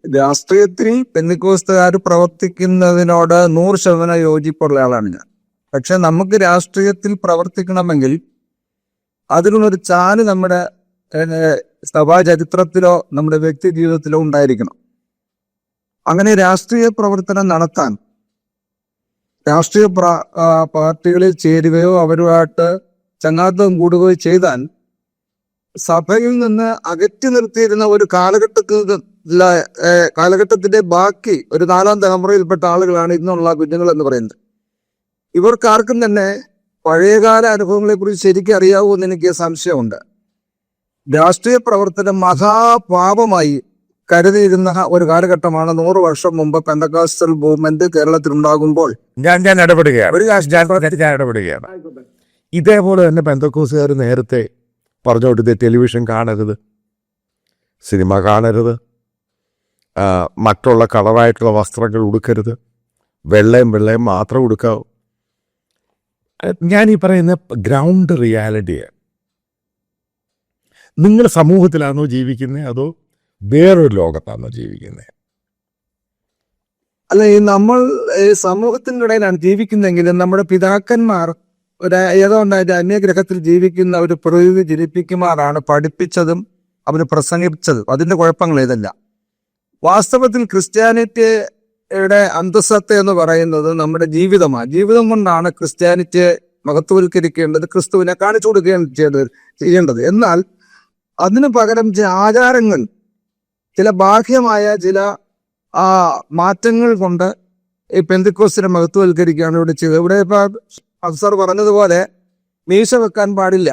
രാഷ്ട്രീയത്തിൽ പെന്തിക്കോസ്തുകാർ പ്രവർത്തിക്കുന്നതിനോട് 100% യോജിപ്പുള്ള ആളാണ് ഞാൻ. പക്ഷെ നമുക്ക് രാഷ്ട്രീയത്തിൽ പ്രവർത്തിക്കണമെങ്കിൽ അതിനൊരു ചാല് നമ്മുടെ സഭാ ചരിത്രത്തിലോ നമ്മുടെ വ്യക്തി ജീവിതത്തിലോ ഉണ്ടായിരിക്കണം. അങ്ങനെ രാഷ്ട്രീയ പ്രവർത്തനം നടത്താൻ രാഷ്ട്രീയ പാർട്ടികളിൽ ചേരുകയോ അവരുമായിട്ട് ചങ്ങാത്തം കൂടുകയോ ചെയ്താൽ സഭയിൽ നിന്ന് അകറ്റി നിർത്തിയിരുന്ന ഒരു കാലഘട്ടത്തിന്റെ ബാക്കി ഒരു 4ാം തലമുറയിൽപ്പെട്ട ആളുകളാണ് ഇന്നുള്ള കുഞ്ഞുങ്ങൾ എന്ന് പറയുന്നത്. ഇവർക്കാർക്കും തന്നെ പഴയകാല അനുഭവങ്ങളെ കുറിച്ച് ശരിക്കും അറിയാവൂ എന്ന് എനിക്ക് സംശയമുണ്ട്. രാഷ്ട്രീയ പ്രവർത്തനം മഹാപാപമായി കരുതിയിരുന്ന ഒരു കാലഘട്ടമാണ് 100 വർഷം മുമ്പ് പെന്തക്കോസ്റ്റൽ മൂവ്മെന്റ് കേരളത്തിൽ ഉണ്ടാകുമ്പോൾ. ഞാൻ ഇടപെടുകയാണ്. ഇതേപോലെ തന്നെ പെന്തക്കോസ്തുകാർ നേരത്തെ പറഞ്ഞോട്ട് ടെലിവിഷൻ കാണരുത്, സിനിമ കാണരുത്, മറ്റുള്ള കളറായിട്ടുള്ള വസ്ത്രങ്ങൾ ഉടുക്കരുത്, വെള്ളയും മാത്രം ഉടുക്കാവൂ. ഞാൻ ഈ പറയുന്ന ഗ്രൗണ്ട് റിയാലിറ്റിയാണ്. നിങ്ങൾ സമൂഹത്തിലാണോ ജീവിക്കുന്നത് അതോ വേറൊരു ലോകത്താണോ ജീവിക്കുന്നത്? അല്ല, നമ്മൾ സമൂഹത്തിൻ്റെ ഇടയിലാണ് ജീവിക്കുന്നതെങ്കിലും നമ്മുടെ പിതാക്കന്മാർ ഏതോണ്ടായിട്ട് അന്യഗ്രഹത്തിൽ ജീവിക്കുന്ന ഒരു പ്രകൃതി ജനിപ്പിക്കുമാറാണ് പഠിപ്പിച്ചതും അവർ പ്രസംഗിച്ചതും. അതിന്റെ കുഴപ്പങ്ങൾ ഇതല്ല. വാസ്തവത്തിൽ ക്രിസ്ത്യാനിറ്റിയുടെ അന്തസ്സത്ത എന്ന് പറയുന്നത് നമ്മുടെ ജീവിതമാണ്. ജീവിതം കൊണ്ടാണ് ക്രിസ്ത്യാനിറ്റിയെ മഹത്വവൽക്കരിക്കേണ്ടത്, ക്രിസ്തുവിനെ കാണിച്ചു കൊടുക്കുകയാണ് ചെയ്യേണ്ടത്. എന്നാൽ അതിനു പകരം ചില ആചാരങ്ങൾ, ചില ബാഹ്യമായ ചില മാറ്റങ്ങൾ കൊണ്ട് ഈ പെന്തിക്കോസ്തിനെ മഹത്വവൽക്കരിക്കുകയാണ് ഇവിടെ ചെയ്തത്. ഇവിടെ ഇപ്പൊ അഫ്സർ പറഞ്ഞതുപോലെ മീശ വെക്കാൻ പാടില്ല,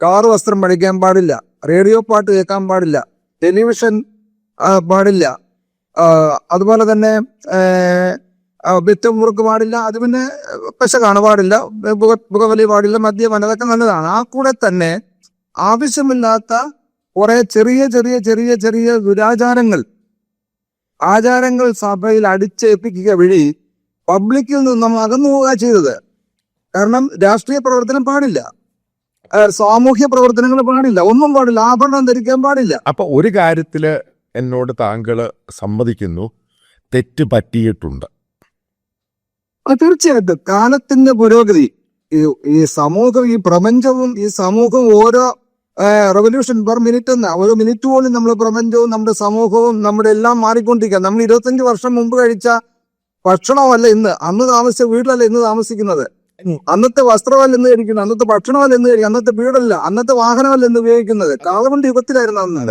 കാറ് വസ്ത്രം പഠിക്കാൻ പാടില്ല, റേഡിയോ പാട്ട് കേൾക്കാൻ പാടില്ല, ടെലിവിഷൻ പാടില്ല, അതുപോലെ തന്നെ വിറ്റുമുറുക്ക് പാടില്ല, അത് പിന്നെ പെശകാണ് പാടില്ല, പുകവലി പാടില്ല, മദ്യപാനം, അതൊക്കെ നല്ലതാണ്. ആ കൂടെ തന്നെ ആവശ്യമില്ലാത്ത കുറെ ചെറിയ ചെറിയ ചെറിയ ചെറിയ ആചാരങ്ങൾ സഭയിൽ അടിച്ചേൽപ്പിക്കുക വഴി പബ്ലിക്കിൽ നിന്നും അകന്നു പോവുക ചെയ്തത്. കാരണം രാഷ്ട്രീയ പ്രവർത്തനം പാടില്ല, സാമൂഹ്യ പ്രവർത്തനങ്ങൾ പാടില്ല, ഒന്നും പാടില്ല, ആഭരണം ധരിക്കാൻ പാടില്ല. അപ്പൊ ഒരു കാര്യത്തില് എന്നോട് താങ്കള് സമ്മതിക്കുന്നു, തെറ്റ് പറ്റിയിട്ടുണ്ട്. തീർച്ചയായിട്ടും കാലത്തിന്റെ പുരോഗതി, ഈ സമൂഹം, ഈ പ്രപഞ്ചവും ഈ സമൂഹവും ഓരോ റെവല്യൂഷൻ പെർ മിനിറ്റ് എന്ന ഓരോ മിനിറ്റ് പോലും നമ്മുടെ പ്രപഞ്ചവും നമ്മുടെ സമൂഹവും നമ്മുടെ എല്ലാം മാറിക്കൊണ്ടിരിക്കുക. നമ്മൾ 25 വർഷം മുമ്പ് കഴിച്ച ഭക്ഷണമല്ല ഇന്ന്, അന്ന് താമസിച്ച വീട്ടിലല്ല ഇന്ന് താമസിക്കുന്നത്, അന്നത്തെ വസ്ത്രമല്ല ഇന്ന് കഴിക്കുന്നത്, അന്നത്തെ ഭക്ഷണമല്ല ഇന്ന് കഴിക്കുന്നത്, അന്നത്തെ വീടല്ല, അന്നത്തെ വാഹനമല്ല ഇന്ന് ഉപയോഗിക്കുന്നത്. കാലകൊണ്ട് യുഗത്തിലായിരുന്നു അന്ന്.